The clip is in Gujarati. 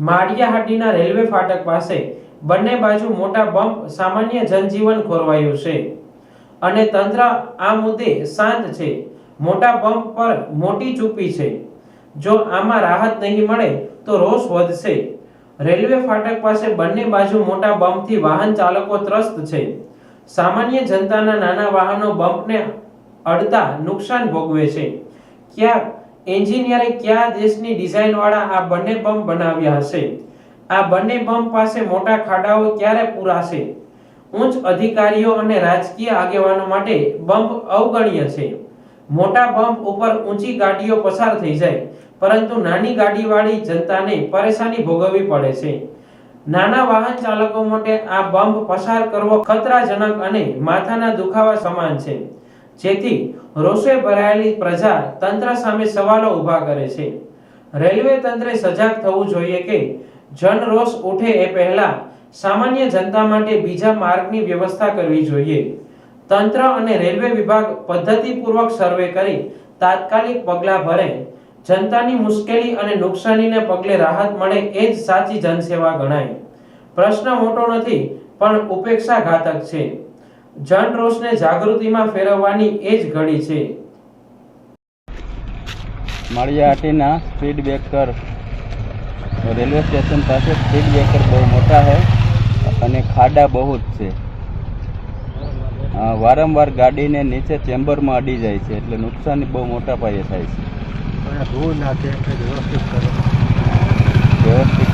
માળિયાહાટીના રેલવે ફાટક પાસે બંને બાજુ મોટા બમ્પ સામાન્ય જનજીવન ખોરવાયું છે અને તંત્ર આ મુદ્દે શાંત છે. મોટા બમ્પ પર મોટી ચૂપી છે. જો આમાં રાહત નહીં મળે તો રોષ વધશે. રેલવે ફાટક પાસે બંને બાજુ મોટા બમ્પથી વાહન ચાલકો ત્રસ્ત છે. સામાન્ય જનતાના નાના વાહનો બમ્પને અડતા નુકસાન ભોગવે છે. ક્યાંક એન્જિનિયરે કયા દેશની ડિઝાઇનવાળા આ બંને બમ્પ બનાવ્યા હશે? આ બંને બમ્પ પાસે મોટા ખાડાઓ ક્યારે પૂરાશે? ઉચ્ચ અધિકારીઓ અને રાજકીય આગેવાનો માટે બમ્પ અવગણ્ય છે. મોટા બમ્પ ઉપર ઊંચી ગાડીઓ પસાર થઈ જાય, પરંતુ નાની ગાડીવાળી જનતાને પરેશાની ભોગવવી પડે છે. નાના વાહન ચાલકો માટે આ બમ્પ પસાર કરવો ખતરાજનક અને માથાના દુખાવા સમાન છે. જેથી રોષે ભરાયેલી પ્રજા તંત્ર સામે સવાલો ઊભા કરે છે. રેલવે તંત્રે સજાગ થવું જોઈએ કે જનરોષ ઉઠે એ પહેલા સામાન્ય જનતા માટે બીજા માર્ગની વ્યવસ્થા કરવી જોઈએ. તંત્ર અને રેલવે વિભાગ પદ્ધતિપૂર્વક સર્વે કરી તાત્કાલિક પગલાં ભરે. જનતાની મુશ્કેલી અને નુકસાનીને પગલે રાહત મળે એ જ સાચી જનસેવા ગણાય. પ્રશ્ન મોટો નથી, પણ ઉપેક્ષાઘાતક છે. જનરોષને જાગૃતિમાં ફેરવવાની એ જ ઘડી છે. Maliya Hatina speed breaker railway station પાસે સ્પીડ બ્રેકર બહુ મોટા है અને ખાડા બહુ જ છે. વારંવાર ગાડીને નીચે ચેમ્બરમાં અડી જાય છે, એટલે નુકસાન બહુ મોટા પાયે થાય છે. ધૂળ નાખે એટલે વ્યવસ્થિત કરો. વ્યવસ્થિત